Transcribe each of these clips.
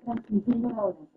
약간 뒤집어 나오는 속도.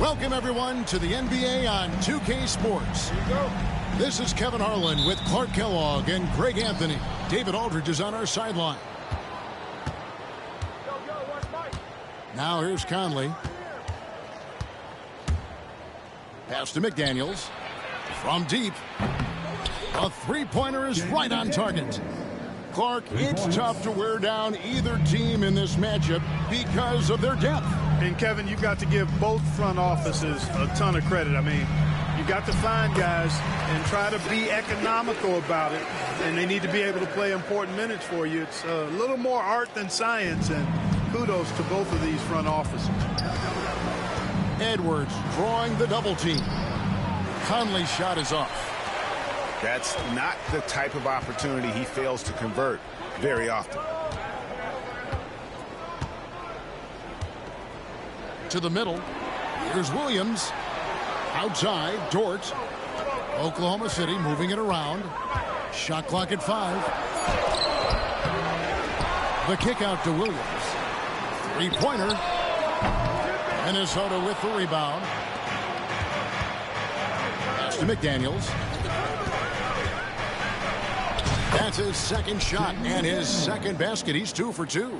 Welcome, everyone, to the NBA on 2K Sports. Here you go. This is Kevin Harlan with Clark Kellogg and Greg Anthony. David Aldridge is on our sideline. Now here's Conley. Pass to McDaniels. From deep. A three-pointer is right on target. Clark, it's tough to wear down either team in this matchup because of their depth. And, Kevin, you've got to give both front offices a ton of credit. I mean, you've got to find guys and try to be economical about it, and they need to be able to play important minutes for you. It's a little more art than science, and kudos to both of these front offices. Edwards drawing the double team. Conley's shot is off. That's not the type of opportunity he fails to convert very often. To the middle. Here's Williams. Outside, Dort. Oklahoma City moving it around. Shot clock at 5. The kick out to Williams. Three-pointer. Minnesota with the rebound. Pass to McDaniels. That's his second shot and his second basket. He's 2 for 2.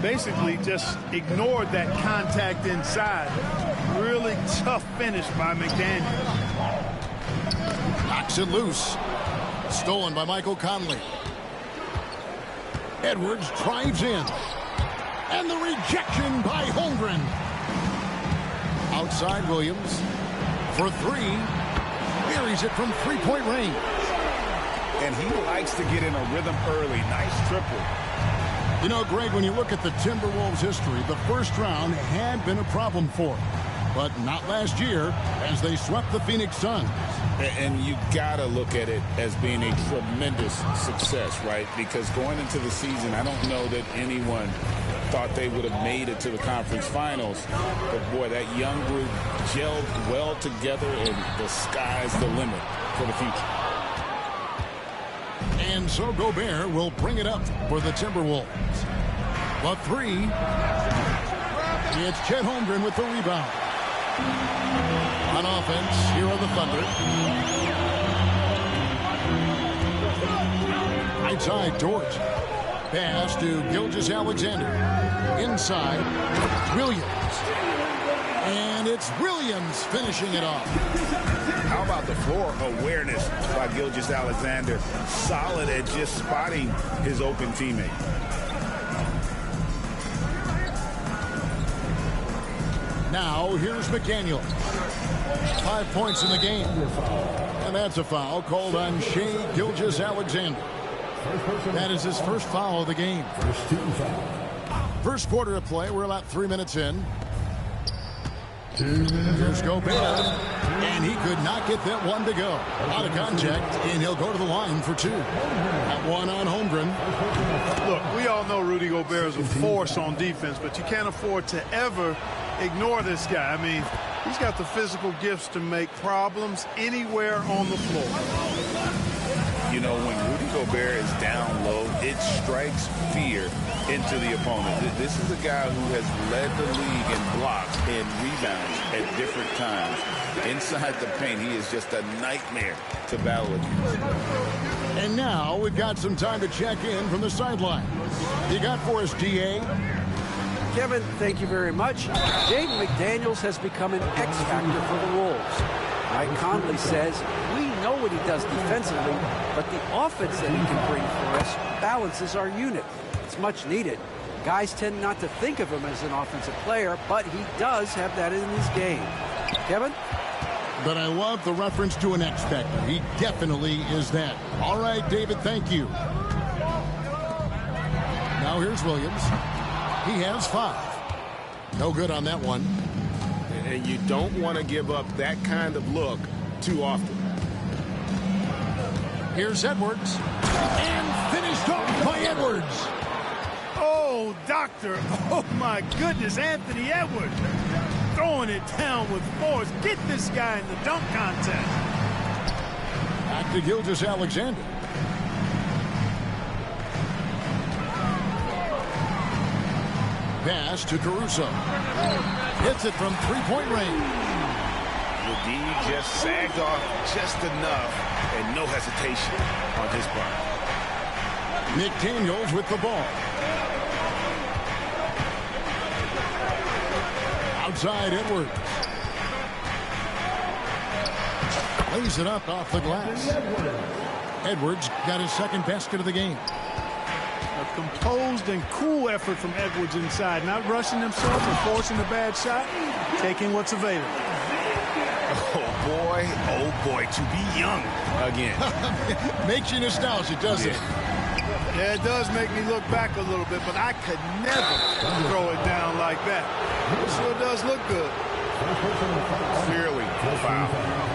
Basically just ignored that contact inside. Really tough finish by McDaniels. Knocks it loose. Stolen by Michael Conley. Edwards drives in. And the rejection by Holmgren. Outside Williams. For 3. Buries it from three-point range. And he likes to get in a rhythm early. Nice triple. You know, Greg, when you look at the Timberwolves' history, the first round had been a problem for them. But not last year, as they swept the Phoenix Suns. And you got to look at it as being a tremendous success, right? Because going into the season, I don't know that anyone thought they would have made it to the conference finals. But, boy, that young group gelled well together, and the sky's the limit for the future. And so Gobert will bring it up for the Timberwolves. The three. It's Chet Holmgren with the rebound. On offense, here are the Thunder. Right side, Dort. Pass to Gilgeous-Alexander. Inside, Williams. And it's Williams finishing it off. How about the floor awareness by Gilgeous-Alexander? Solid at just spotting his open teammate. Now, here's McDaniel. 5 points in the game. And that's a foul called on Shai Gilgeous-Alexander. That is his first foul of the game. First quarter of play. We're about 3 minutes in. Here's Gobert. And he could not get that one to go. Out of contact, and he'll go to the line for two. That one on Holmgren. Look, we all know Rudy Gobert is a force on defense, but you can't afford to ever ignore this guy. I mean, he's got the physical gifts to make problems anywhere on the floor. You know, when Rudy Gobert is down low, it strikes fear into the opponent. This is a guy who has led the league in blocks and rebounds at different times. Inside the paint, he is just a nightmare to battle against. And now we've got some time to check in from the sideline. You got for us, D.A.? Kevin, thank you very much. Jaden McDaniels has become an X factor for the Wolves. Mike Conley says, we know what he does defensively, but the offense that he can bring for us balances our unit. It's much needed. Guys tend not to think of him as an offensive player, but he does have that in his game. Kevin? But I love the reference to an X factor. He definitely is that. All right, David, thank you. Now here's Williams. He has 5. No good on that one. And you don't want to give up that kind of look too often. Here's Edwards. And finished off by Edwards. Oh, doctor. Oh, my goodness. Anthony Edwards throwing it down with force. Get this guy in the dunk contest. Back to Gilgeous-Alexander. Pass to Caruso. Hits it from three-point range. McGee just sagged off just enough, and no hesitation on his part. McDaniels with the ball. Outside Edwards. Lays it up off the glass. Edwards got his second basket of the game. A composed and cool effort from Edwards inside. Not rushing himself or forcing a bad shot. Taking what's available. Oh boy, to be young again. Makes you nostalgic, doesn't it? Yeah, it does make me look back a little bit, but I could never throw it down like that. It sure does look good. Clearly, foul.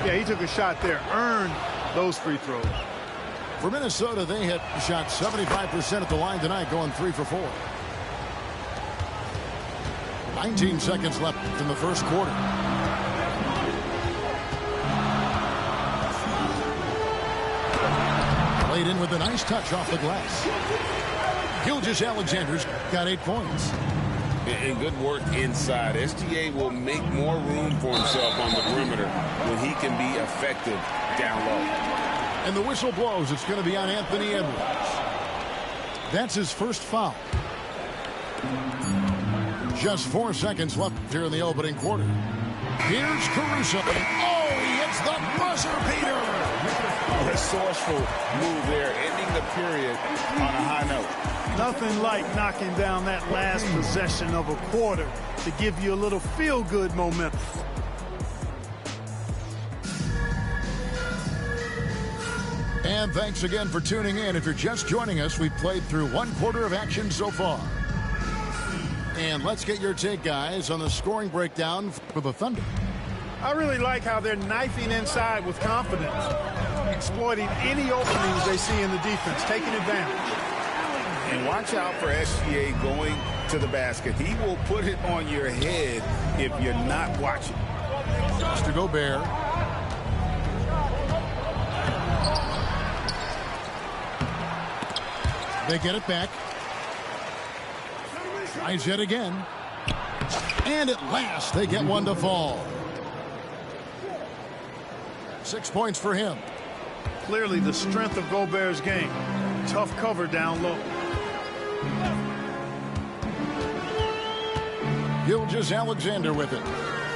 Yeah, he took a shot there, earned those free throws. For Minnesota, they had shot 75% at the line tonight, going 3 for 4. 19 seconds left in the first quarter. Played in with a nice touch off the glass. Gilgeous-Alexander's got 8 points. And good work inside. SGA will make more room for himself on the perimeter when he can be effective down low. And the whistle blows. It's going to be on Anthony Edwards. That's his first foul. Just 4 seconds left here in the opening quarter. Here's Caruso. Oh, he hits the buzzer beater. Resourceful move there, ending the period on a high note. Nothing like knocking down that last possession of a quarter to give you a little feel-good momentum. And thanks again for tuning in. If you're just joining us, we've played through 1 quarter of action so far. And let's get your take, guys, on the scoring breakdown for the Thunder. I really like how they're knifing inside with confidence, exploiting any openings they see in the defense, taking advantage. And watch out for SGA going to to the basket. He will put it on your head if you're not watching. Mr. Gobert. They get it back. Tries yet again. And at last, they get one to fall. 6 points for him. Clearly the strength of Gobert's game. Tough cover down low. Gilgeous-Alexander with it.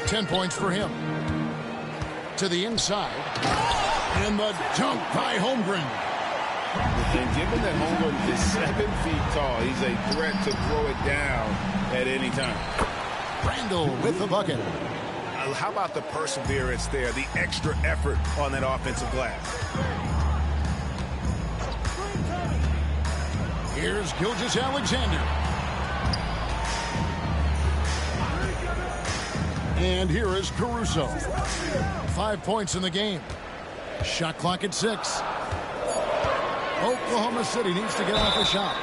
10 points for him. To the inside. And the dunk by Holmgren. And given that Holmgren is 7 feet tall, he's a threat to throw it down at any time. Randall with the bucket. How about the perseverance there, the extra effort on that offensive glass? Here's Gilgeous-Alexander. And here is Caruso. 5 points in the game. Shot clock at 6. Oklahoma City needs to get off a shot.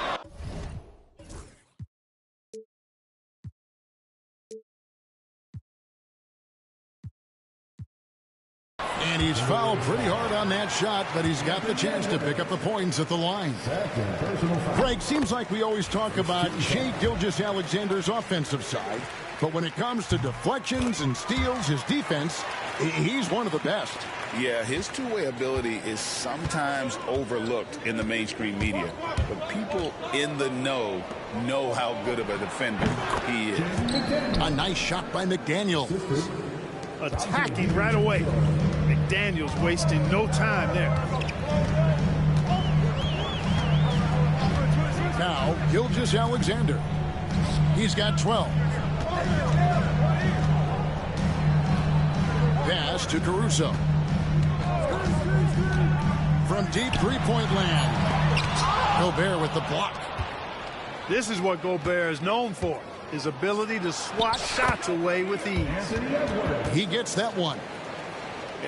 And he's fouled pretty hard on that shot, but he's got the chance to pick up the points at the line. Greg, seems like we always talk about Shai Gilgeous-Alexander's offensive side, but when it comes to deflections and steals, his defense, he's one of the best. Yeah, his two-way ability is sometimes overlooked in the mainstream media, but people in the know how good of a defender he is. A nice shot by McDaniels. Attacking right away. McDaniels wasting no time there. Now, Gilgeous-Alexander. He's got 12. Pass to Caruso. From deep three-point land. Gobert with the block. This is what Gobert is known for. His ability to swat shots away with ease. He gets that one.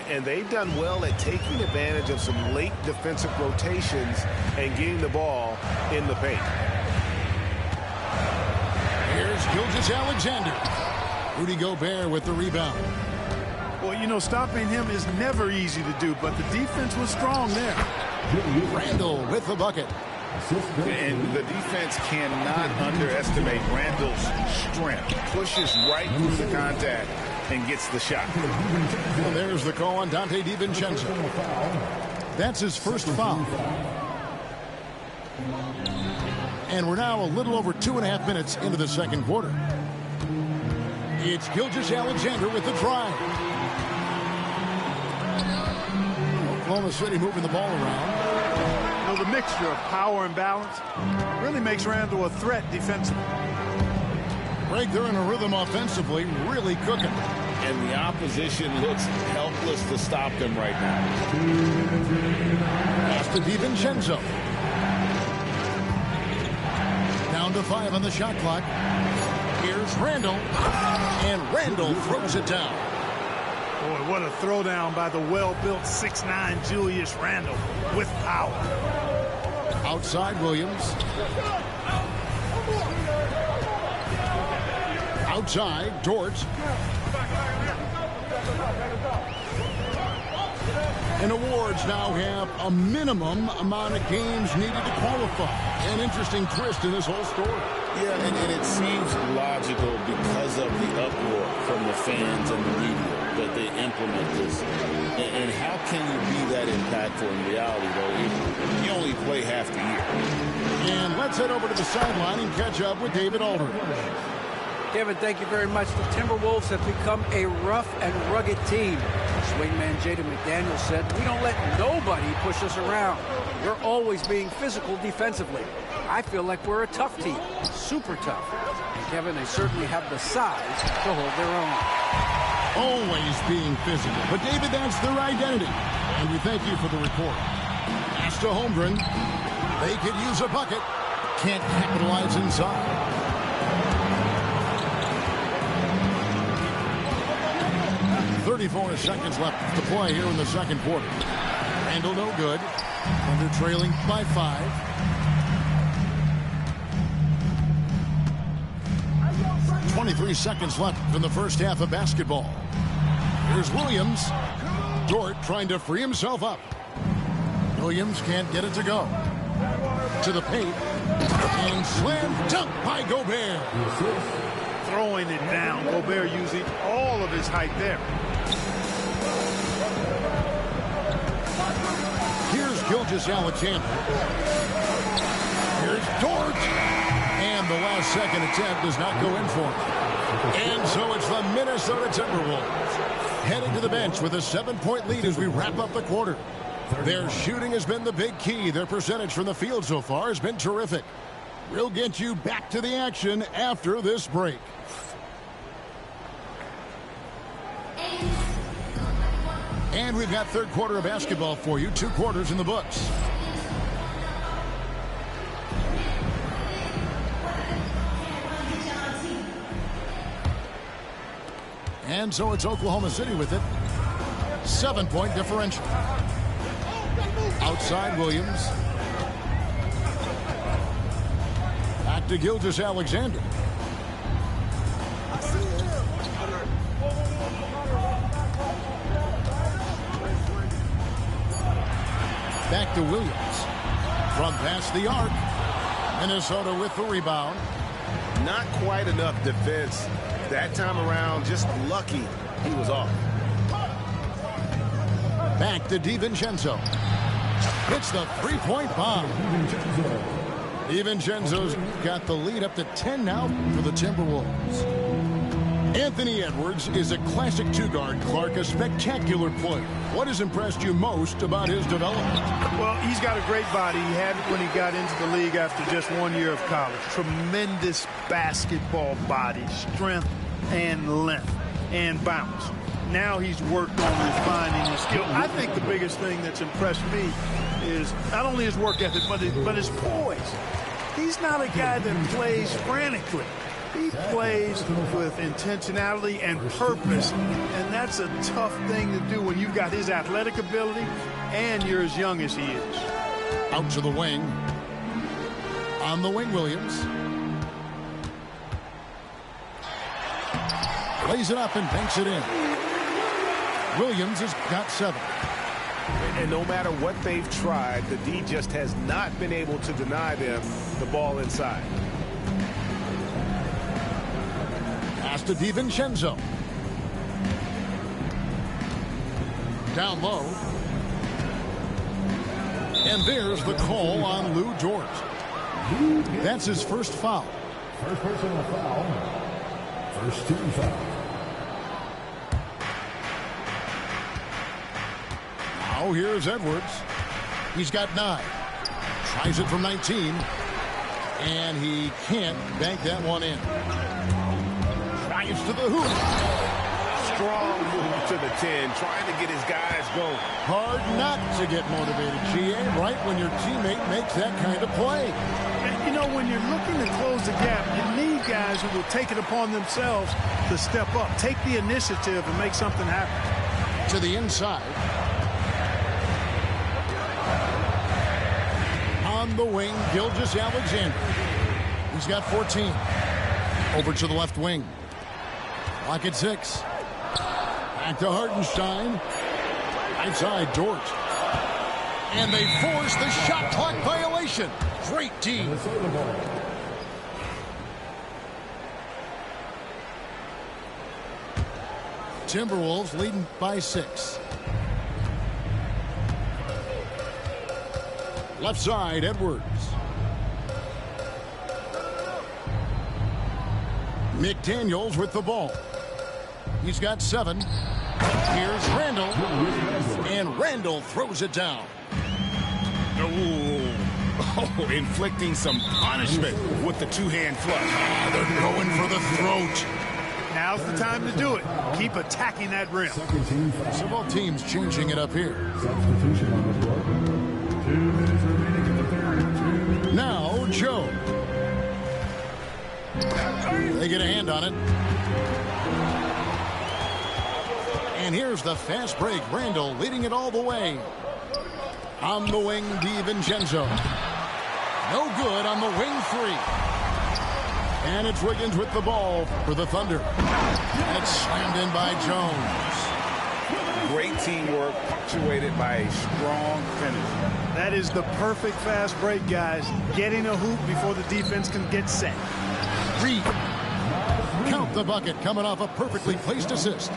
And they've done well at taking advantage of some late defensive rotations and getting the ball in the paint. Here's Gilgeous-Alexander. Rudy Gobert with the rebound. Well, you know, stopping him is never easy to do, but the defense was strong there. Randall with the bucket. And the defense cannot underestimate Randall's strength. Pushes right through the contact and gets the shot. Well, there's the call on Donte DiVincenzo. That's his first foul. And we're now a little over 2.5 minutes into the second quarter. It's Gilgeous-Alexander with the drive. Oklahoma City moving the ball around. You know, the mixture of power and balance really makes Randall a threat defensively. Greg, they're in a rhythm offensively, really cooking. And the opposition looks helpless to stop them right now. Pass to DiVincenzo. Down to 5 on the shot clock. Here's Randall. And Randall throws it down. Boy, what a throwdown by the well-built 6'9" Julius Randle with power. Outside Williams. Outside Dort. And awards now have a minimum amount of games needed to qualify. An interesting twist in this whole story. Yeah, and it seems logical because of the uproar from the fans and the media that they implement this. And how can you be that impactful in reality, though, if you only play half the year? And let's head over to the sideline and catch up with David Aldridge. Kevin, thank you very much. The Timberwolves have become a rough and rugged team. Swingman Jaden McDaniels said, "We don't let nobody push us around. We're always being physical defensively. I feel like we're a tough team, super tough." And Kevin, they certainly have the size to hold their own. Always being physical. But David, that's their identity. And we thank you for the report. Pass to Holmgren. They could use a bucket. Can't capitalize inside. 34 seconds left to play here in the second quarter. Randall no good. Thunder trailing by 5. 23 seconds left in the first half of basketball. Here's Williams. Dort trying to free himself up. Williams can't get it to go. To the paint. And slam dunk by Gobert. Throwing it down. Gobert using all of his height there. Here's Gilgeous-Alexander. Here's Dort. And the last second attempt does not go in for him. And so it's the Minnesota Timberwolves heading to the bench with a 7-point lead as we wrap up the quarter. Their shooting has been the big key. Their percentage from the field so far has been terrific. We'll get you back to the action after this break. And we've got third quarter of basketball for you. 2 quarters in the books. And so it's Oklahoma City with it. 7-point differential. Outside Williams. Back to Gilgeous-Alexander. Back to Williams. From past the arc. Minnesota with the rebound. Not quite enough defense that time around. Just lucky he was off. Back to DiVincenzo. It's the 3-point bomb. DiVincenzo's got the lead up to 10 now for the Timberwolves. Anthony Edwards is a classic 2-guard. Clark, a spectacular player. What has impressed you most about his development? Well, he's got a great body. He had it when he got into the league after just 1 year of college. Tremendous basketball body, strength and length and bounce. Now he's worked on refining his skill. I think the biggest thing that's impressed me is not only his work ethic, but his poise. He's not a guy that plays frantically. He plays with intentionality and purpose, and that's a tough thing to do when you've got his athletic ability and you're as young as he is. Out to the wing. On the wing, Williams. Lays it up and banks it in. Williams has got 7. And no matter what they've tried, the D just has not been able to deny them the ball inside. Pass to DiVincenzo. Down low. And there's the call on Lou Dort. That's his first foul. First personal foul. First team foul. Now here's Edwards. He's got 9. Tries it from 19. And he can't bank that one in. Tries to the hoop. Strong move to the 10, trying to get his guys going. Hard not to get motivated, GA, right when your teammate makes that kind of play. And, you know, when you're looking to close the gap, you need guys who will take it upon themselves to step up, take the initiative and make something happen. To the inside. On the wing, Gilgeous-Alexander. He's got 14. Over to the left wing. Clock at 6. Back to Hartenstein. Outside Dort. And they force the shot clock violation. Great D. Timberwolves leading by 6. Left side, Edwards. McDaniels with the ball. He's got 7. Here's Randall. And Randall throws it down. Oh, inflicting some punishment with the 2-hand flush. They're going for the throat. Now's the time to do it. Keep attacking that rim. Second team foul. Several teams changing it up here. Substitution on the floor. 2 minutes remaining in the third. Now, Joe. They get a hand on it. And here's the fast break. Randall leading it all the way. On the wing, DiVincenzo. No good on the wing 3. And it's Wiggins with the ball for the Thunder. And it's slammed in by Jones. Great teamwork punctuated by a strong finish. That is the perfect fast break, guys. Getting a hoop before the defense can get set. Reed. Count the bucket coming off a perfectly placed assist.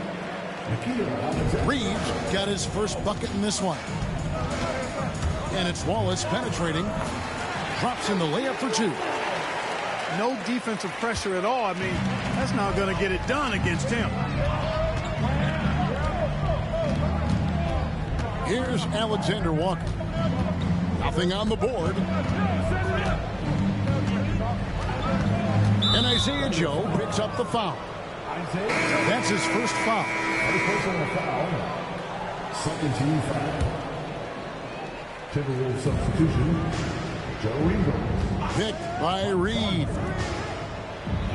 Reeves got his first bucket in this one. And it's Wallace penetrating. Drops in the layup for two. No defensive pressure at all. I mean, that's not going to get it done against him. Here's Alexander Walker. Nothing on the board. And Isaiah Joe picks up the foul. That's his first foul. Second team foul. Timberwolves substitution. Joe Ingles. Picked by Reed.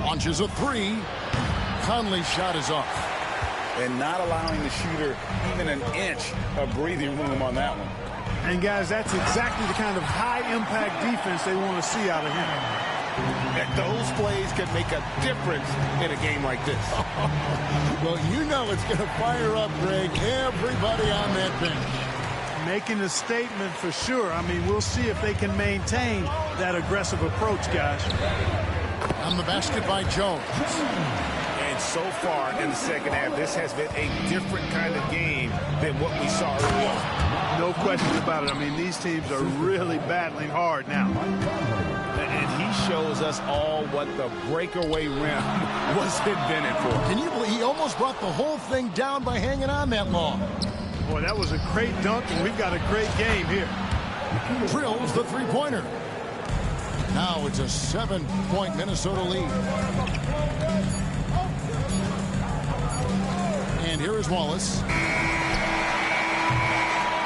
Launches a three. Conley's shot is off. And not allowing the shooter even an inch of breathing room on that one. And, guys, that's exactly the kind of high-impact defense they want to see out of him. And those plays can make a difference in a game like this. Well, you know it's going to fire up, Greg, everybody on that bench. Making a statement for sure. I mean, we'll see if they can maintain that aggressive approach, guys. On the basket by Jones. And so far in the second half, this has been a different kind of game than what we saw early on. No question about it. I mean, these teams are really battling hard now. And he shows us all what the breakaway rim was invented for. Can you believe he almost brought the whole thing down by hanging on that long? Boy, that was a great dunk, and we've got a great game here. Drills the three-pointer. Now it's a 7-point Minnesota lead. And here is Wallace.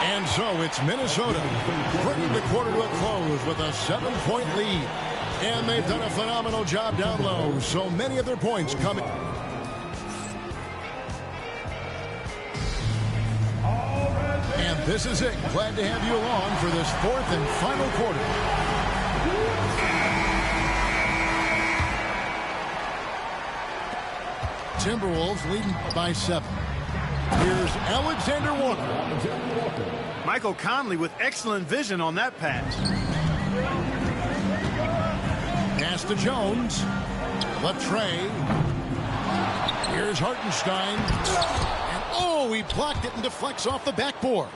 And so it's Minnesota bringing the quarter to a close with a 7-point lead. And they've done a phenomenal job down low. So many of their points coming. And this is it. Glad to have you along for this fourth and final quarter. Timberwolves leading by 7. Here's Alexander Walker. Michael Conley with excellent vision on that pass. Pass to Jones. Latrey. Here's Hartenstein. And oh, he blocked it and deflects off the backboard.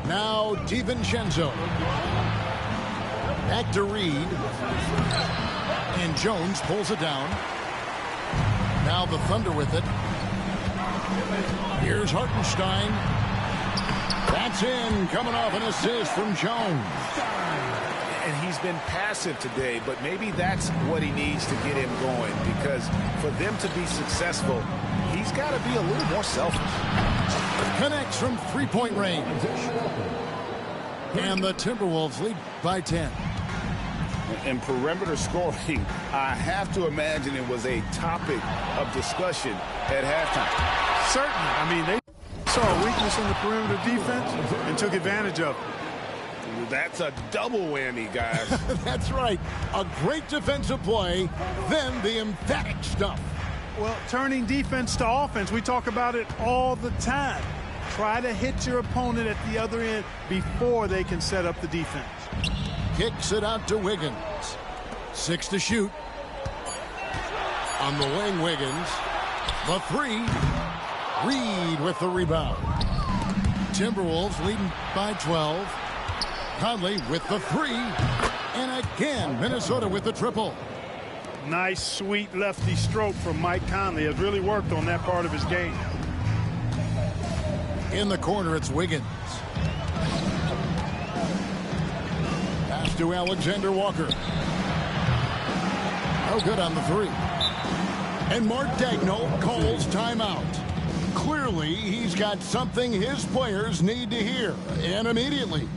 Now DiVincenzo. Back to Reed. And Jones pulls it down. Now the Thunder with it. Here's Hartenstein. That's in, coming off an assist from Jones. And he's been passive today, but maybe that's what he needs to get him going, because for them to be successful, he's got to be a little more selfish. Connects from three-point range. And the Timberwolves lead by 10. In perimeter scoring, I have to imagine it was a topic of discussion at halftime. Certainly. I mean, they saw a weakness in the perimeter defense and took advantage of it. That's a double whammy, guys. That's right. A great defensive play, then the emphatic stuff. Well, turning defense to offense, we talk about it all the time. Try to hit your opponent at the other end before they can set up the defense. Kicks it out to Wiggins. 6 to shoot. On the wing, Wiggins. The three. Reed with the rebound. Timberwolves leading by 12. Conley with the three. And again, Minnesota with the triple. Nice, sweet lefty stroke from Mike Conley. Has really worked on that part of his game. In the corner, it's Wiggins. Pass to Alexander Walker. No good on the three. And Mark Daigneault calls timeout. Clearly, he's got something his players need to hear, and immediately.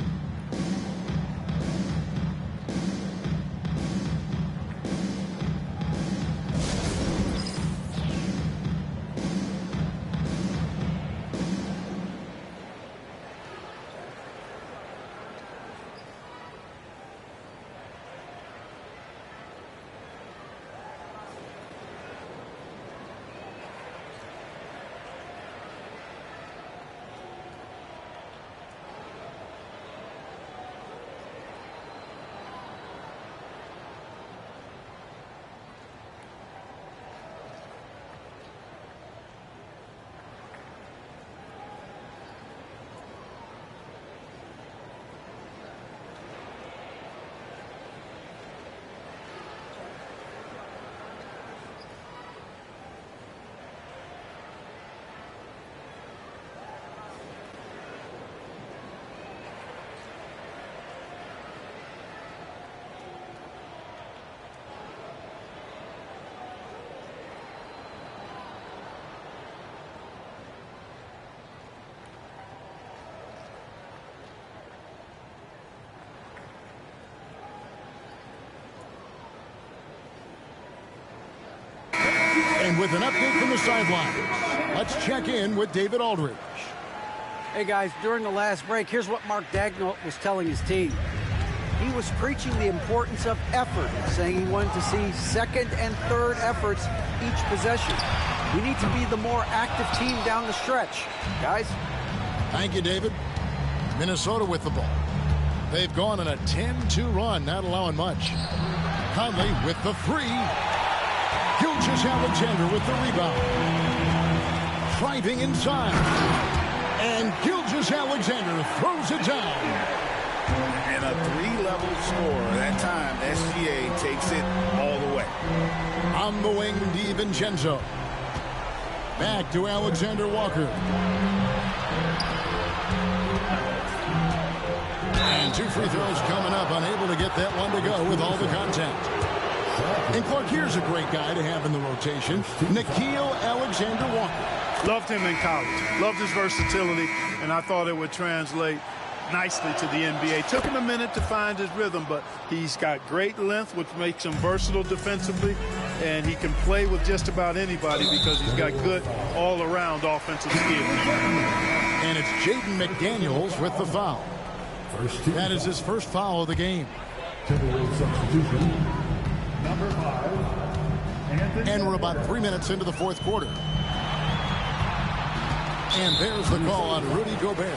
And with an update from the sideline, let's check in with David Aldridge. Hey guys, during the last break, here's what Mark Daigneault was telling his team. He was preaching the importance of effort, saying he wanted to see second and third efforts each possession. We need to be the more active team down the stretch. Guys? Thank you, David. Minnesota with the ball. They've gone on a 10-2 run, not allowing much. Conley with the three. Gilgeous-Alexander with the rebound. Driving inside. And Gilgeous-Alexander throws it down. And a three-level score. That time, SGA takes it all the way. On the wing, DiVincenzo. Back to Alexander Walker. And 2 free throws coming up. Unable to get that one to go with all the contact. And Clark, here's a great guy to have in the rotation. Nickeil Alexander-Walker. Loved him in college. Loved his versatility, and I thought it would translate nicely to the NBA. Took him a minute to find his rhythm, but he's got great length, which makes him versatile defensively, and he can play with just about anybody because he's got good all-around offensive skills. And it's Jaden McDaniels with the foul. That is his first foul of the game. Timberwolves substitution. Number 5. Anthony. And we're about 3 minutes into the fourth quarter. And there's the call on Rudy Gobert.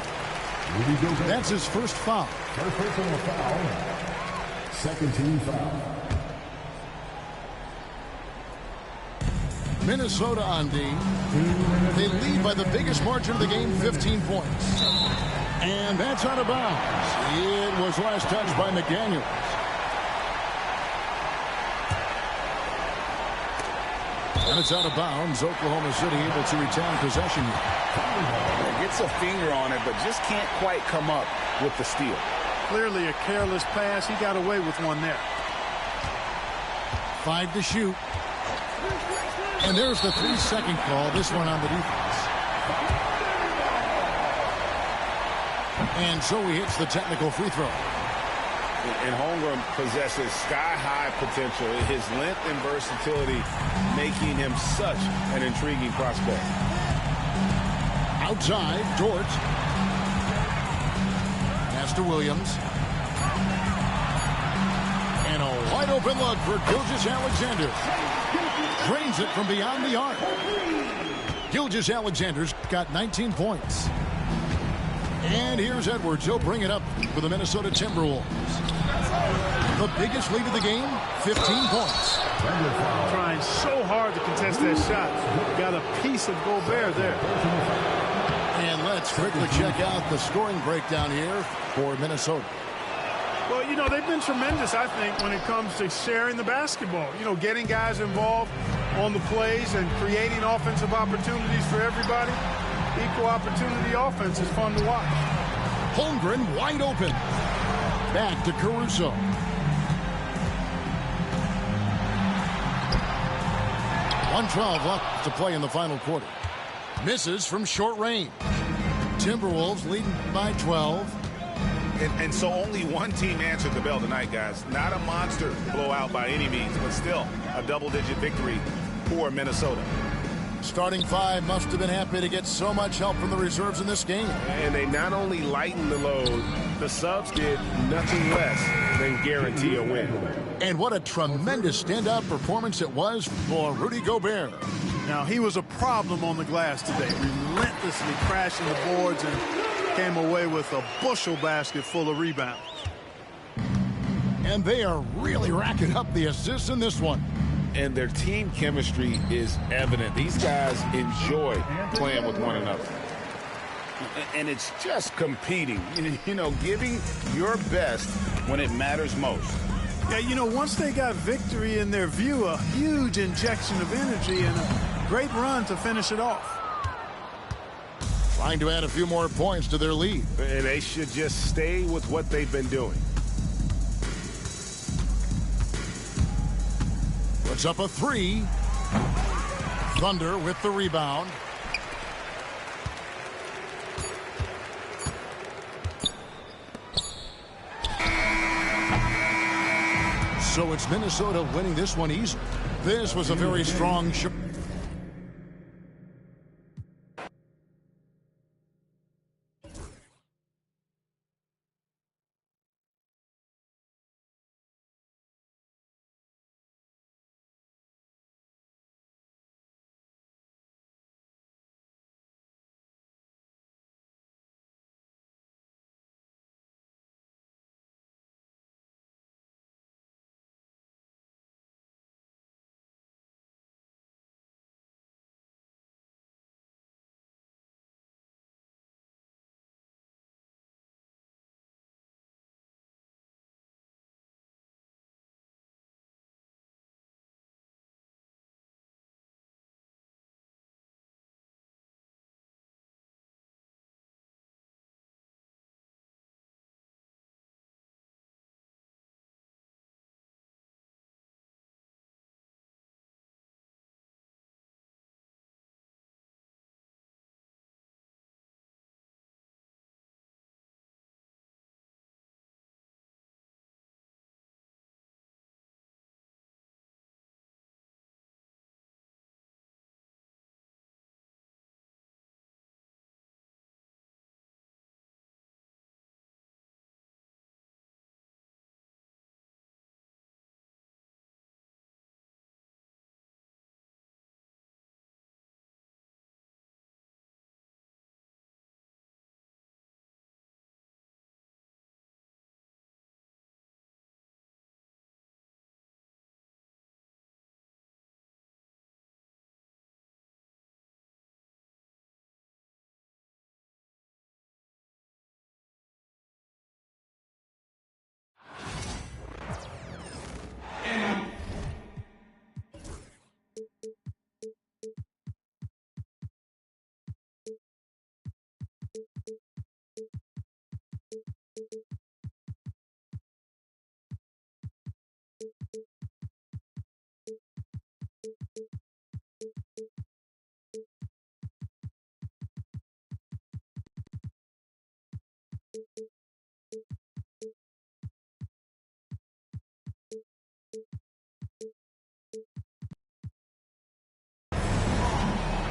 Rudy Gobert. That's his first foul. First personal foul. Second team foul. Minnesota on D. They lead by the biggest margin of the game, 15 points. And that's out of bounds. It was last touched by McDaniels. And it's out of bounds. Oklahoma City able to retain possession here. Gets a finger on it, but just can't quite come up with the steal. Clearly a careless pass. He got away with one there. 5 to shoot. And there's the 3-second call. This one on the defense. And so he hits the technical free throw. And Holmgren possesses sky-high potential. His length and versatility making him such an intriguing prospect. Outside, Dort. Pass to Williams. And a wide open look for Gilgeous-Alexander. Drains it from beyond the arc. Gilgeous-Alexander's got 19 points. And here's Edwards. He'll bring it up for the Minnesota Timberwolves. The biggest lead of the game, 15 points. Trying so hard to contest that shot. Got a piece of Gobert there. And let's quickly check out the scoring breakdown here for Minnesota. Well, you know, they've been tremendous, I think, when it comes to sharing the basketball. You know, getting guys involved on the plays and creating offensive opportunities for everybody. Equal opportunity offense is fun to watch. Holmgren wide open. Back to Caruso. .112 left to play in the final quarter. Misses from short range. Timberwolves leading by 12. And so only one team answered the bell tonight, guys. Not a monster blowout by any means, but still a double-digit victory for Minnesota. Starting 5 must have been happy to get so much help from the reserves in this game. And they not only lightened the load, the subs did nothing less than guarantee a win. And what a tremendous standout performance it was for Rudy Gobert. Now, he was a problem on the glass today, relentlessly crashing the boards and came away with a bushel basket full of rebounds. And they are really racking up the assists in this one. And their team chemistry is evident. These guys enjoy playing with one another. And it's just competing, you know, giving your best when it matters most. Yeah, you know, once they got victory in their view, a huge injection of energy and a great run to finish it off. Trying to add a few more points to their lead. And they should just stay with what they've been doing. Puts up a 3. Thunder with the rebound. So it's Minnesota winning this one easily. This was a very strong shot.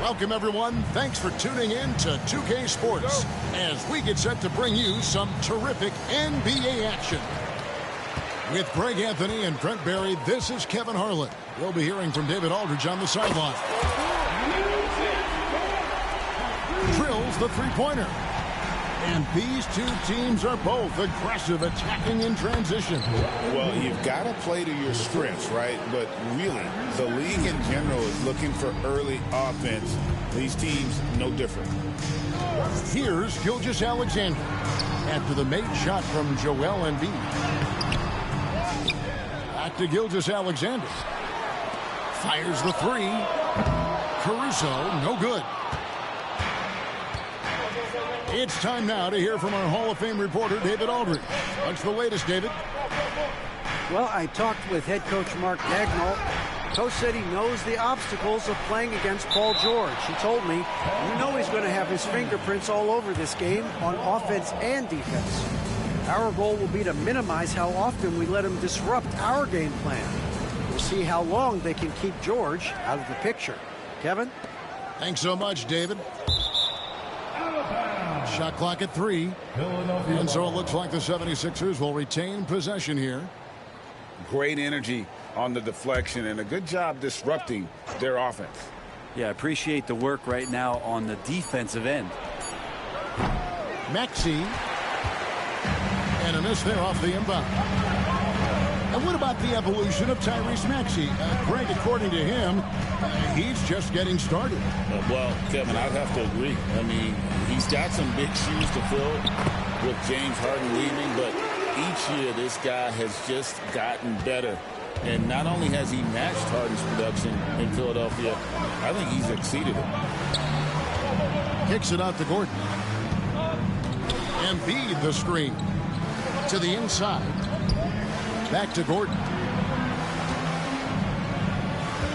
Welcome, everyone. Thanks for tuning in to 2K Sports as we get set to bring you some terrific NBA action. With Greg Anthony and Brent Barry, this is Kevin Harlan. We'll be hearing from David Aldridge on the sideline. Drills the three-pointer. And these two teams are both aggressive, attacking in transition. Well, you've got to play to your strengths, right? But really, the league in general is looking for early offense. These teams, no different. Here's Gilgeous-Alexander after the made shot from Joel Embiid. Back to Gilgeous-Alexander. Fires the three. Caruso, no good. It's time now to hear from our Hall of Fame reporter, David Aldridge. What's the latest, David? Well, I talked with head coach Mark Dagnall. Coach said he knows the obstacles of playing against Paul George. He told me, you know he's going to have his fingerprints all over this game on offense and defense. Our goal will be to minimize how often we let him disrupt our game plan. We'll see how long they can keep George out of the picture. Kevin? Thanks so much, David. Shot clock at 3. And so it looks like the 76ers will retain possession here. Great energy on the deflection and a good job disrupting their offense. Yeah, I appreciate the work right now on the defensive end. Maxey. And a miss there off the inbound. And what about the evolution of Tyrese Maxey? Greg, according to him, he's just getting started. Well, Kevin, I'd have to agree. I mean, he's got some big shoes to fill with James Harden leaving, but each year this guy has just gotten better. And not only has he matched Harden's production in Philadelphia, I think he's exceeded it. Kicks it out to Gordon. Embiid the screen. To the inside. Back to Gordon.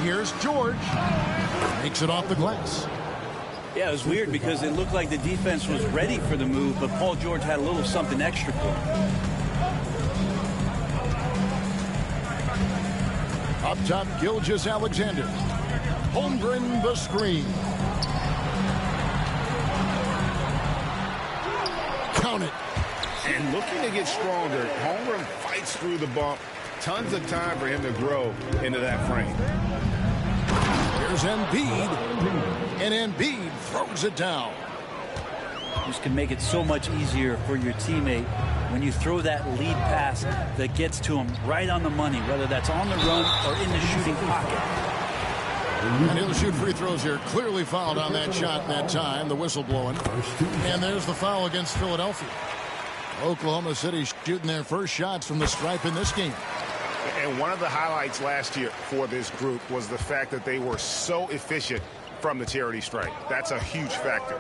Here's George. Makes it off the glass. Yeah, it was weird because it looked like the defense was ready for the move, but Paul George had a little something extra for him. Up top, Gilgeous-Alexander. Holmgren the screen. Count it. And looking to get stronger, Holmgren fights through the bump. Tons of time for him to grow into that frame. Here's Embiid. And Embiid throws it down. This can make it so much easier for your teammate when you throw that lead pass that gets to him right on the money, whether that's on the run or in the shooting pocket. And he'll shoot free throws here. Clearly fouled on that shot in that time. The whistle blowing. And there's the foul against Philadelphia. Oklahoma City shooting their first shots from the stripe in this game. And one of the highlights last year for this group was the fact that they were so efficient from the charity stripe. That's a huge factor.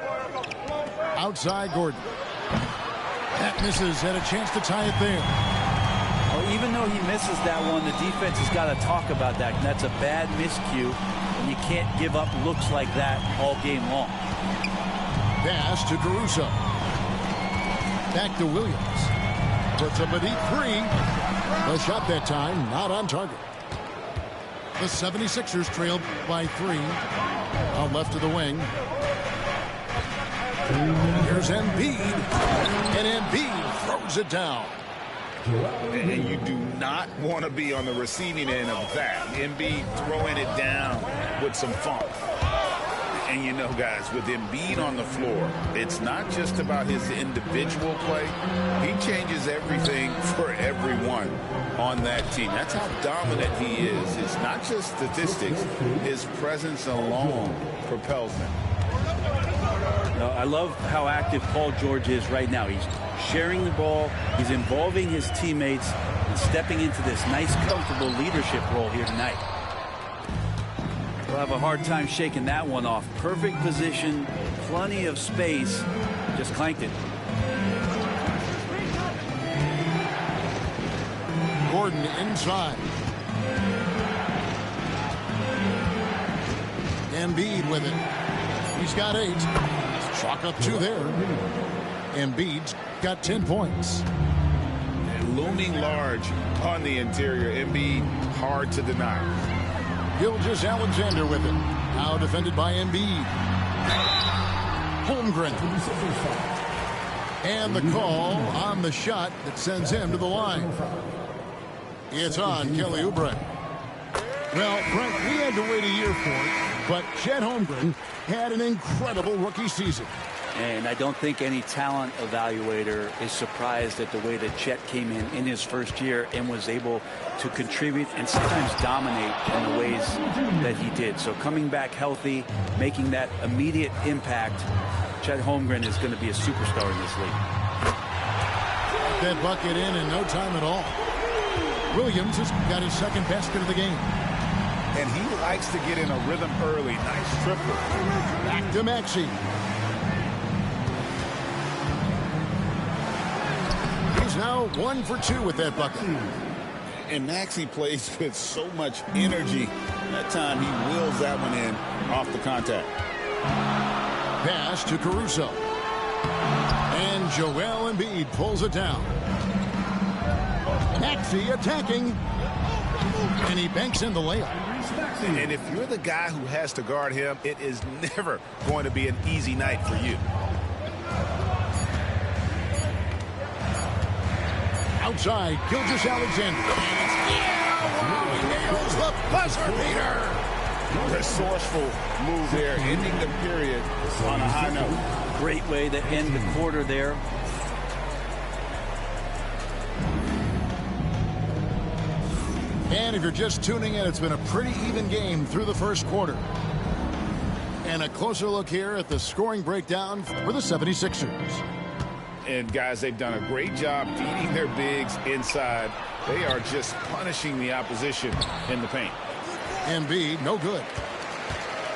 Outside Gordon. That misses. Had a chance to tie it there. Well, even though he misses that one, the defense has got to talk about that. That's a bad miscue, and you can't give up looks like that all game long. Pass to Caruso. Back to Williams. Puts up a deep three. The shot that time not on target. The 76ers trailed by 3. Out left to the wing. Here's Embiid. And Embiid throws it down. And you do not want to be on the receiving end of that. Embiid throwing it down with some funk. And you know, guys, with Embiid on the floor, it's not just about his individual play. He changes everything for everyone on that team. That's how dominant he is. It's not just statistics. His presence alone propels them. I love how active Paul George is right now. He's sharing the ball. He's involving his teammates and stepping into this nice, comfortable leadership role here tonight. We'll have a hard time shaking that one off. Perfect position, plenty of space. Just clanked it. Gordon inside. Embiid with it. He's got 8. Chalk up 2 there. Embiid's got 10 points. And looming large on the interior. Embiid hard to deny. Gilgeous-Alexander with it. Now defended by Embiid. Holmgren. And the call on the shot that sends him to the line. It's on Kelly Oubre. Well, Brent, we had to wait a year for it, but Chet Holmgren had an incredible rookie season. And I don't think any talent evaluator is surprised at the way that Chet came in his first year and was able to contribute and sometimes dominate in the ways that he did. So coming back healthy, making that immediate impact, Chet Holmgren is going to be a superstar in this league. That bucket in no time at all. Williams has got his second basket of the game. And he likes to get in a rhythm early. Nice triple. Back to Maxey. He's now 1 for 2 with that bucket. And Maxey plays with so much energy. That time he wheels that one in off the contact. Pass to Caruso. And Joel Embiid pulls it down. Maxey attacking. And he banks in the layup. And if you're the guy who has to guard him, it is never going to be an easy night for you. Outside, Gilgeous-Alexander. He nails the buzzer beater. Resourceful move there, ending the period on a high note. Great way to end the quarter there. And if you're just tuning in, it's been a pretty even game through the first quarter. And a closer look here at the scoring breakdown for the 76ers. And guys, they've done a great job feeding their bigs inside. They are just punishing the opposition in the paint. Embiid, no good.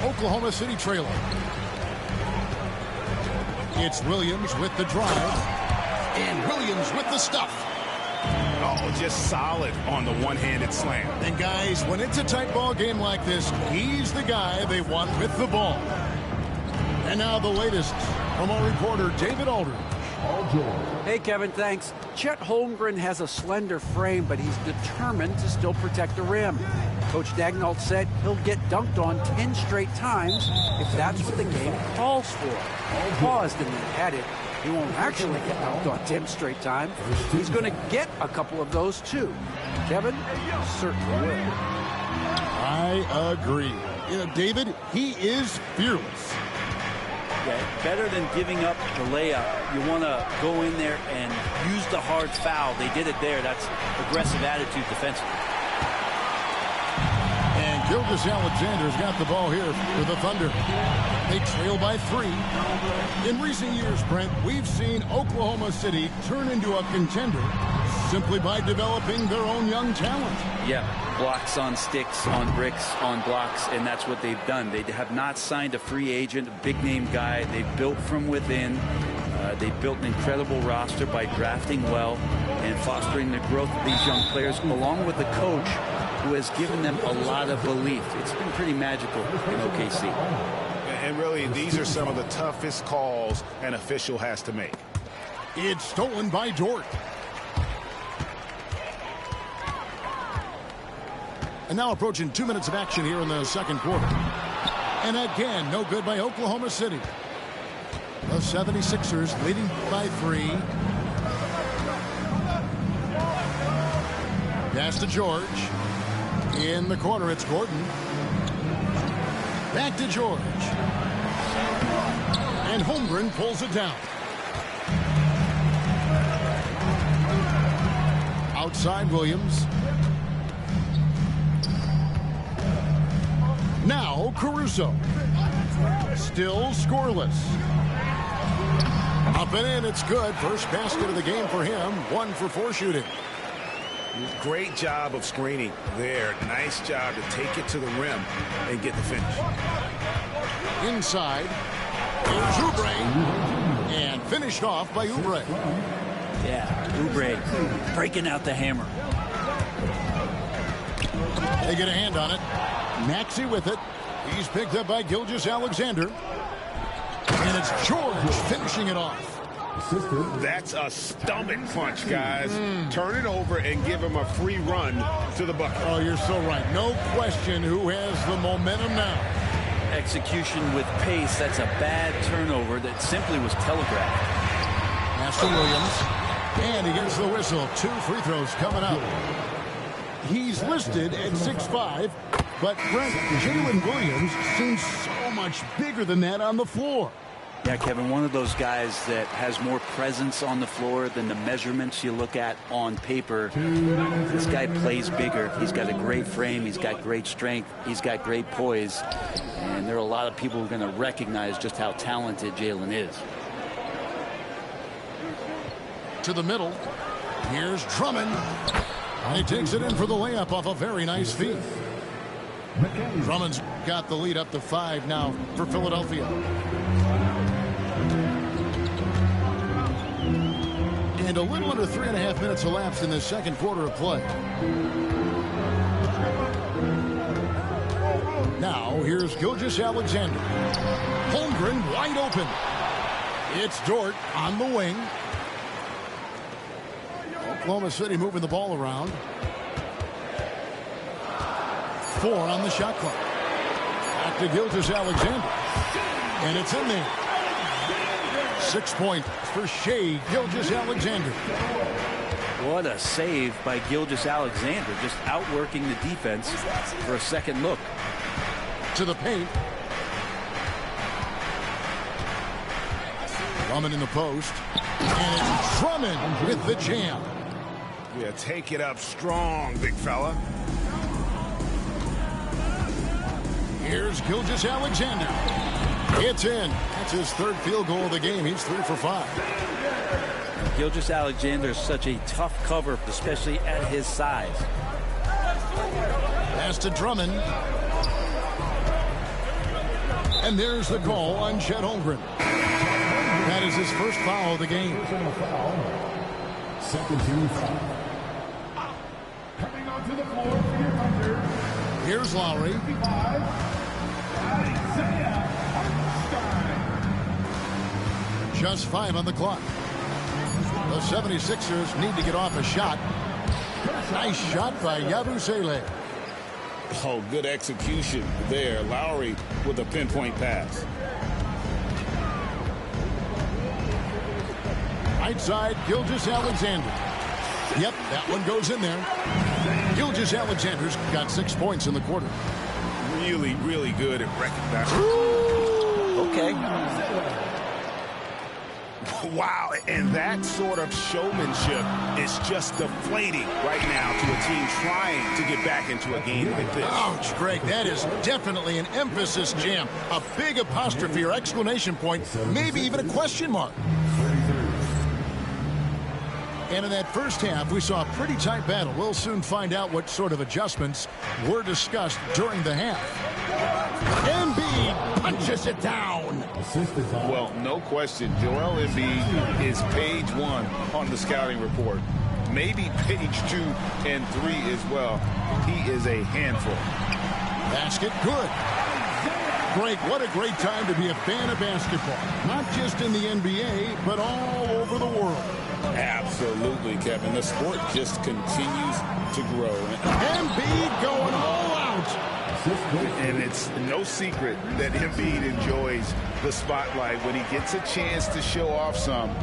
Oklahoma City trailing. It's Williams with the drive. And Williams with the stuff. Oh, just solid on the one-handed slam. And guys, when it's a tight ball game like this, he's the guy they want with the ball. And now the latest from our reporter, David Aldridge. Hey, Kevin, thanks. Chet Holmgren has a slender frame, but he's determined to still protect the rim. Coach Daigneault said he'll get dunked on 10 straight times if that's what the game calls for. He paused and then added, he won't actually get dunked on 10 straight times. He's going to get a couple of those, too. Kevin certainly will. I agree. You know, David, he is fearless. Yeah, better than giving up the layup. You want to go in there and use the hard foul. They did it there. That's aggressive attitude defensively. And Gilgeous-Alexander's got the ball here for the Thunder. They trail by 3. In recent years, Brent, we've seen Oklahoma City turn into a contender simply by developing their own young talent. Yeah, blocks on sticks, on bricks, on blocks, and that's what they've done. They have not signed a free agent, a big-name guy. They've built from within. They built an incredible roster by drafting well and fostering the growth of these young players, along with the coach who has given them a lot of belief. It's been pretty magical in OKC. And really, these are some of the toughest calls an official has to make. It's stolen by Dort. And now approaching 2 minutes of action here in the second quarter. And again, no good by Oklahoma City. The 76ers leading by 3. Pass to George. In the corner, it's Gordon. Back to George. And Holmgren pulls it down. Outside Williams. Now Caruso. Still scoreless. Up and in, it's good. First basket of the game for him. 1 for 4 shooting. Great job of screening there. Nice job to take it to the rim and get the finish. Inside. Here's Oubre. And finished off by Oubre. Yeah, Oubre breaking out the hammer. They get a hand on it. Maxey with it. He's picked up by Gilgeous-Alexander. And it's George finishing it off. That's a stomach punch, guys. Turn it over and give him a free run to the bucket. Oh, you're so right. No question who has the momentum now. execution with pace. That's a bad turnover that simply was telegraphed. Pass to Williams. And he gets the whistle. 2 free throws coming up. He's listed at 6'5", but Brent, Jalen Williams seems so much bigger than that on the floor. Yeah, Kevin, one of those guys that has more presence on the floor than the measurements you look at on paper. This guy plays bigger. He's got a great frame. He's got great strength. He's got great poise. And there are a lot of people who are going to recognize just how talented Jalen is. To the middle. Here's Drummond. And he takes it in for the layup off a very nice feed. Drummond's got the lead up to 5 now for Philadelphia. And a little under 3.5 minutes elapsed in the second quarter of play. Now here's Gilgeous-Alexander. Holmgren wide open. It's Dort on the wing. Oklahoma City moving the ball around. 4 on the shot clock. Back to Gilgeous-Alexander. And it's in there. 6 points for Shai Gilgeous-Alexander. What a save by Gilgeous-Alexander, just outworking the defense for a second look. To the paint. Drummond in the post. And it's Drummond with the jam. Yeah, take it up strong, big fella. Here's Gilgeous-Alexander. It's in. That's his 3rd field goal of the game. He's 3 for 5. Gilgeous-Alexander is such a tough cover, especially at his size. Pass to Drummond. And there's the call on Chet Holmgren. That is his first foul of the game. Second team foul. Coming onto the floor for your Thunder. Here's Lowry. Isaiah Hartenstein. Just 5 on the clock. The 76ers need to get off a shot. Nice shot by Yabusele. Oh, good execution there. Lowry with a pinpoint pass. Right side, Gilgeous-Alexander. Yep, that one goes in there. Gilgeous-Alexander's got 6 points in the quarter. Really, really good at recognizing. Okay. Wow, and that sort of showmanship is just deflating right now to a team trying to get back into a game like this. Ouch, Greg, that is definitely an emphasis jam. A big apostrophe or exclamation point, maybe even a question mark. And in that first half, we saw a pretty tight battle. We'll soon find out what sort of adjustments were discussed during the half. Embiid punches it down. Well, no question. Joel Embiid is page 1 on the scouting report. Maybe page 2 and 3 as well. He is a handful. Basket good. Greg, what a great time to be a fan of basketball. Not just in the NBA, but all over the world. Absolutely, Kevin. The sport just continues to grow. Embiid going all out. And it's no secret that Embiid enjoys the spotlight. When he gets a chance to show off some,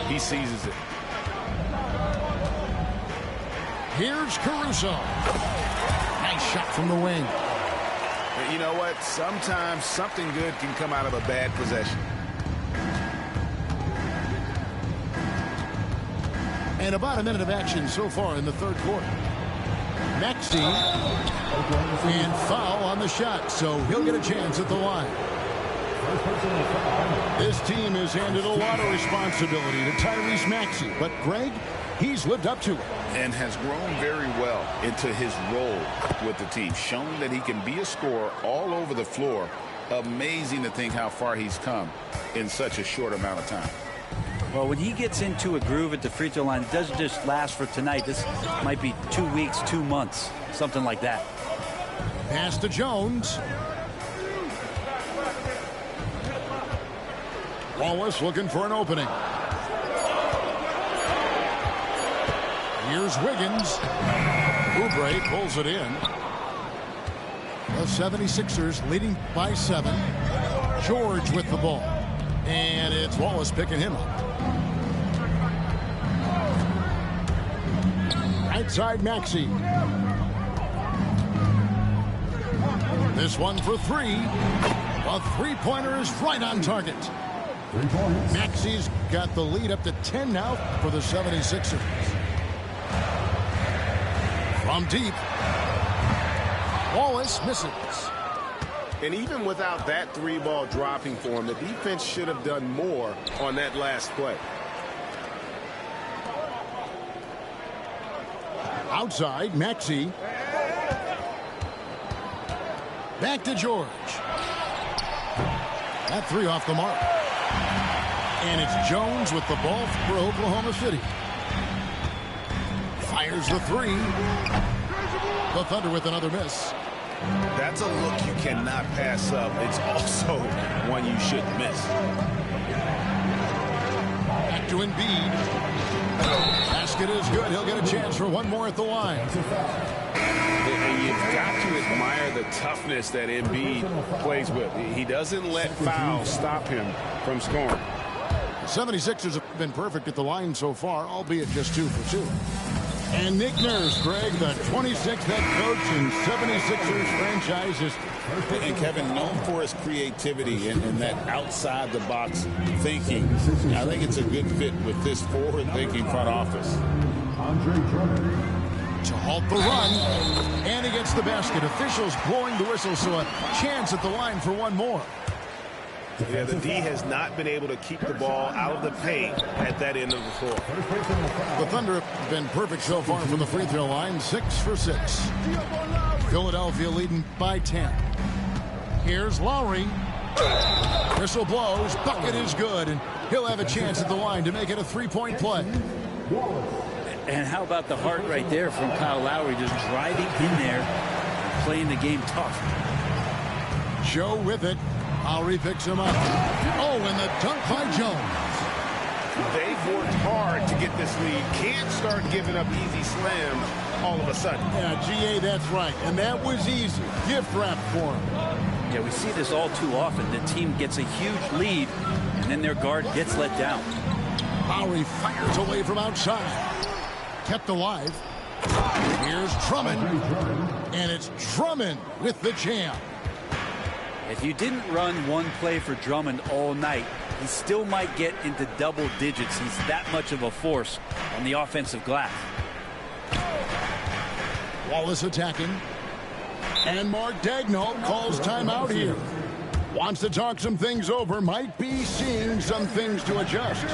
he seizes it. Here's Caruso. Nice shot from the wing. You know what? Sometimes something good can come out of a bad possession. And about a minute of action so far in the third quarter. Maxey, and foul on the shot, so he'll get a chance at the line. This team has handed a lot of responsibility to Tyrese Maxey, but Greg, he's lived up to it. And has grown very well into his role with the team, showing that he can be a scorer all over the floor. Amazing to think how far he's come in such a short amount of time. Well, when he gets into a groove at the free throw line, it doesn't just last for tonight. This might be 2 weeks, 2 months, something like that. Pass to Jones. Wallace looking for an opening. Here's Wiggins. Oubre pulls it in. The 76ers leading by 7. George with the ball. And it's Wallace picking him up. Right side, Maxey. This one for 3. A three-pointer is right on target. 3 points. Maxey's got the lead up to 10 now for the 76ers. From deep. Wallace misses. And even without that 3-ball dropping for him, the defense should have done more on that last play. Outside, Maxey. Back to George. That 3 off the mark. And it's Jones with the ball for Oklahoma City. Fires the 3. The Thunder with another miss. That's a look you cannot pass up. It's also one you shouldn't miss. Back to Embiid. Basket is good. He'll get a chance for one more at the line. And you've got to admire the toughness that Embiid plays with. He doesn't let fouls stop him from scoring. The 76ers have been perfect at the line so far, albeit just 2 for 2. And Nick Nurse, Greg, the 26th head coach in 76ers franchise history. And Kevin, known for his creativity and that outside-the-box thinking, I think it's a good fit with this forward-thinking front office. Andre Drummond. To halt the run, and he gets the basket. Officials blowing the whistle, so a chance at the line for one more. Yeah, the D has not been able to keep the ball out of the paint at that end of the floor. The Thunder have been perfect so far from the free throw line, 6 for 6. Philadelphia leading by 10. Here's Lowry. Whistle blows, bucket is good, and he'll have a chance at the line to make it a 3-point play. And how about the heart right there from Kyle Lowry, just driving in there and playing the game tough. Joe with it. Lowry picks him up. Oh, and the dunk by Jones. They've worked hard to get this lead. Can't start giving up easy slams all of a sudden. Yeah, GA, that's right. And that was easy. Gift wrap for him. Yeah, we see this all too often. The team gets a huge lead, and then their guard gets let down. Lowry fires away from outside. Kept alive. Here's Drummond. And it's Drummond with the jam. If you didn't run one play for Drummond all night, he still might get into double digits. He's that much of a force on the offensive glass. Wallace attacking. And Mark Daigneault calls timeout here. Wants to talk some things over. Might be seeing some things to adjust.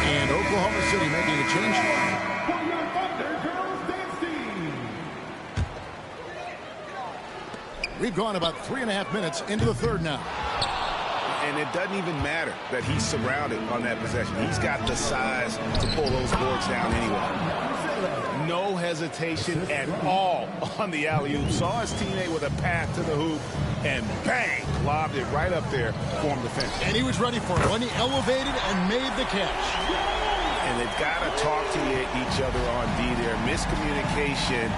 And Oklahoma City making a change. We've gone about 3.5 minutes into the third now. And it doesn't even matter that he's surrounded on that possession. He's got the size to pull those boards down anyway. No hesitation at all on the alley-oop. Saw his teammate with a path to the hoop, and bang, lobbed it right up there for him to finish. And he was ready for it when he elevated and made the catch. And they've got to talk to each other on D there. Miscommunication,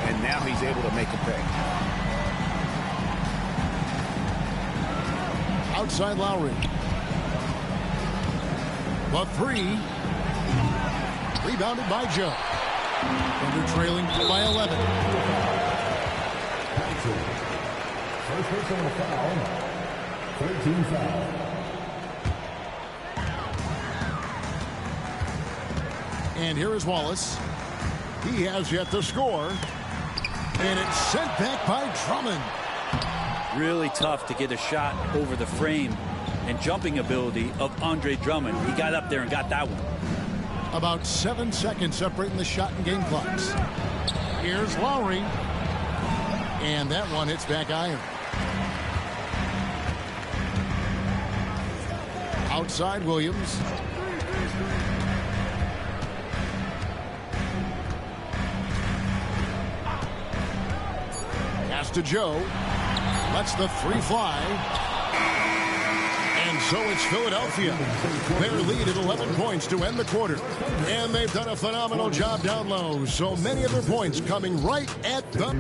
and now he's able to make a pay. Outside Lowry. The 3. Rebounded by Joe. Thunder trailing by 11. First personal foul. 13 foul. And here is Wallace. He has yet to score. And it's sent back by Drummond. Really tough to get a shot over the frame and jumping ability of Andre Drummond. He got up there and got that one. About 7 seconds separating the shot and game clocks. Here's Lowry. And that one hits back iron. Outside Williams. Pass to Joe. Lets the 3 fly. And So it's Philadelphia. Their lead at 11 points to end the quarter. And they've done a phenomenal job down low. So many of their points coming right at the...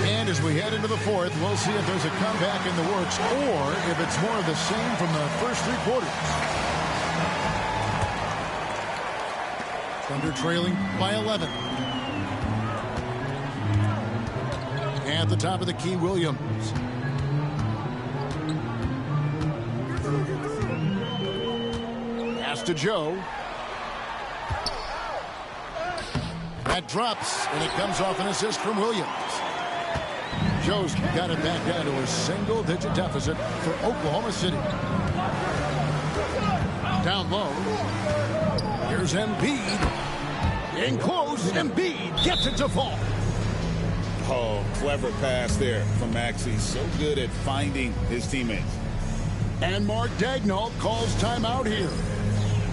And as we head into the fourth, we'll see if there's a comeback in the works or if it's more of the same from the first three quarters. Thunder trailing by 11. At the top of the key, Williams. Pass to Joe. That drops, and it comes off an assist from Williams. Joe's got it back down to a single-digit deficit for Oklahoma City. Down low. Here's Embiid. In close, Embiid gets it to fall. Oh, clever pass there from Maxey. So good at finding his teammates. And Mark Daigneault calls timeout here.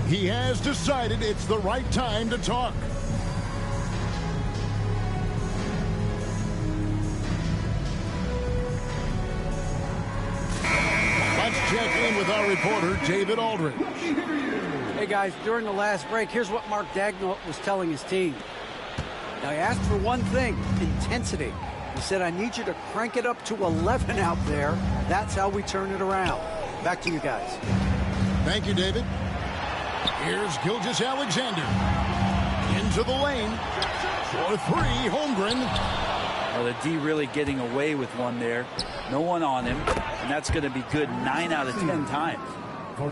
He has decided it's the right time to talk. Check in with our reporter, David Aldridge. Hey, guys, during the last break, here's what Mark Daigneault was telling his team. Now, he asked for one thing, intensity. He said, I need you to crank it up to 11 out there. That's how we turn it around. Back to you guys. Thank you, David. Here's Gilgeous-Alexander. Into the lane. For three, Holmgren. Well, the D really getting away with one there. No one on him. And that's going to be good 9 out of 10 times.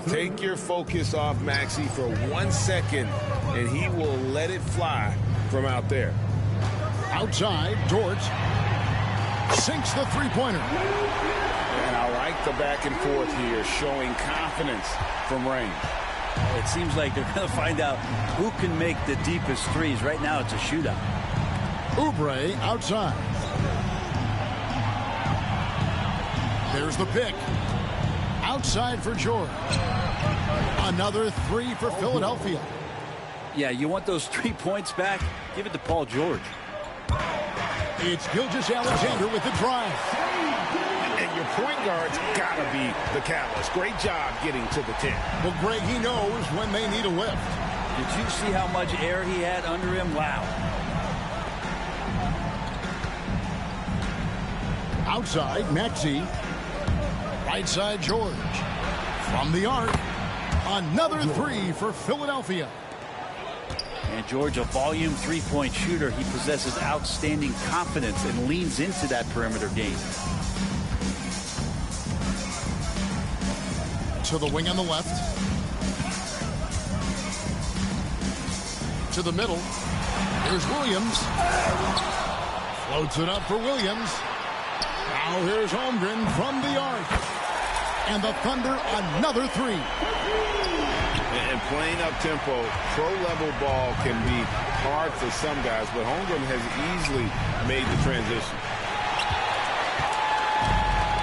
Take your focus off Maxey for 1 second, and he will let it fly from out there. Outside, Dort sinks the three-pointer. And I like the back and forth here, showing confidence from range. It seems like they're going to find out who can make the deepest threes. Right now, it's a shootout. Oubre outside. There's the pick. Outside for George. Another three for Philadelphia. Yeah, you want those 3 points back? Give it to Paul George. It's Gilgeous-Alexander with the drive. And your point guard's got to be the catalyst. Great job getting to the 10. Well, Greg, he knows when they need a lift. Did you see how much air he had under him? Wow. Outside, Maxey. Right side, George. From the arc, another three for Philadelphia. And George, a volume three-point shooter. He possesses outstanding confidence and leans into that perimeter game. To the wing on the left. To the middle. Here's Williams. Floats it up for Williams. Now here's Holmgren from the arc. And the Thunder, another three. And playing up-tempo, pro-level ball can be hard for some guys, but Holmgren has easily made the transition.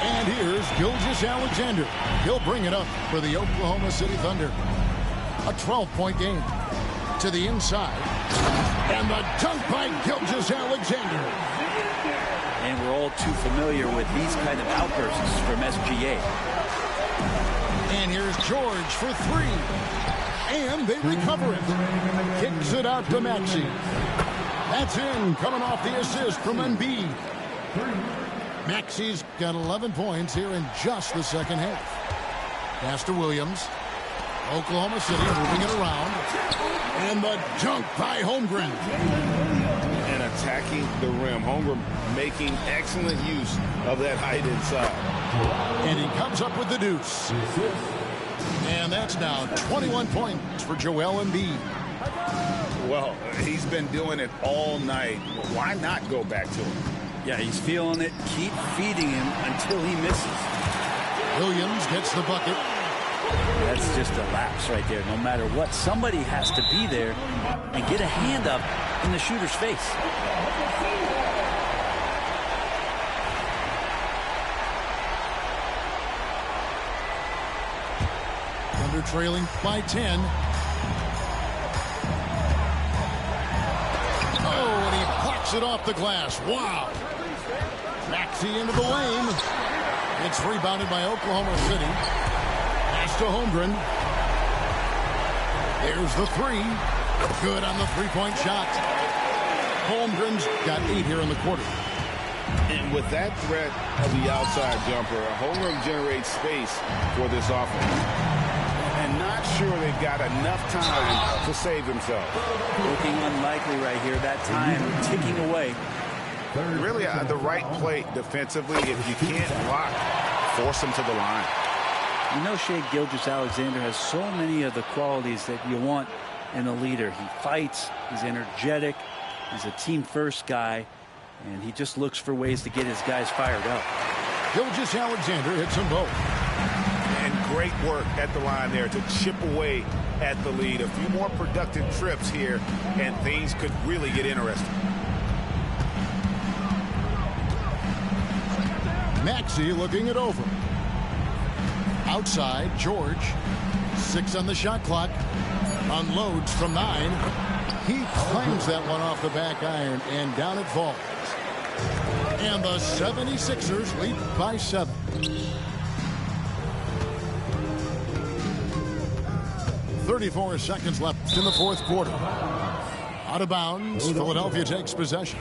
And here's Gilgeous-Alexander. He'll bring it up for the Oklahoma City Thunder. A 12-point game. To the inside. And the dunk by Gilgeous-Alexander. And we're all too familiar with these kind of outbursts from SGA. And here's George for three. And they recover it. Kicks it out to Maxey. That's in, coming off the assist from Embiid. Maxey's got 11 points here in just the second half. Pass to Williams. Oklahoma City moving it around. And the dunk by Holmgren. And attacking the rim. Holmgren making excellent use of that height inside. And he comes up with the deuce. And that's now 21 points for Joel Embiid. Well, he's been doing it all night. Why not go back to him? Yeah, he's feeling it. Keep feeding him until he misses. Williams gets the bucket. That's just a lapse right there. No matter what, somebody has to be there and get a hand up in the shooter's face. Thunder trailing by 10. Oh, and he blocks it off the glass. Wow. Maxey into the lane. It's rebounded by Oklahoma City. Pass to Holmgren. There's the three. Good on the three-point shot. Holmgren's got 8 here in the quarter. And with that threat of the outside jumper, Holmgren generates space for this offense. And not sure they've got enough time to save themselves. Looking unlikely right here. That time ticking away. Really the right play defensively. If you can't block, force them to the line. You know, Shai Gilgeous-Alexander has so many of the qualities that you want in a leader. He fights, he's energetic, he's a team-first guy, and he just looks for ways to get his guys fired up. Gilgeous-Alexander hits them both. And great work at the line there to chip away at the lead. A few more productive trips here, and things could really get interesting. Maxey looking it over. Outside, George. 6 on the shot clock. Unloads from 9. He claims that one off the back iron, and down it falls. And the 76ers lead by 7. .34 seconds left in the fourth quarter. Out of bounds, Philadelphia takes possession.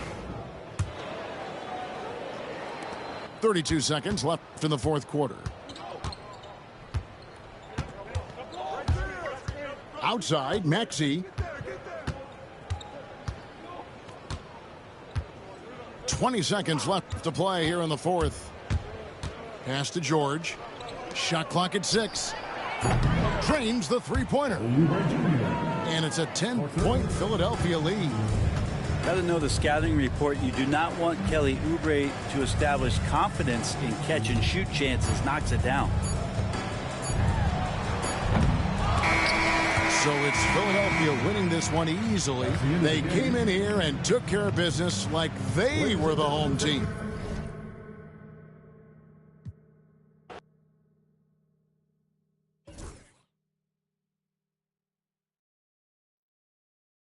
32 seconds left in the fourth quarter. Outside, Maxey. 20 seconds left to play here in the fourth. Pass to George. Shot clock at 6. Drains the three-pointer. And it's a 10-point Philadelphia lead. Got to know the scouting report. You do not want Kelly Oubre to establish confidence in catch-and-shoot chances. Knocks it down. So it's Philadelphia winning this one easily. They came in here and took care of business like they were the home team.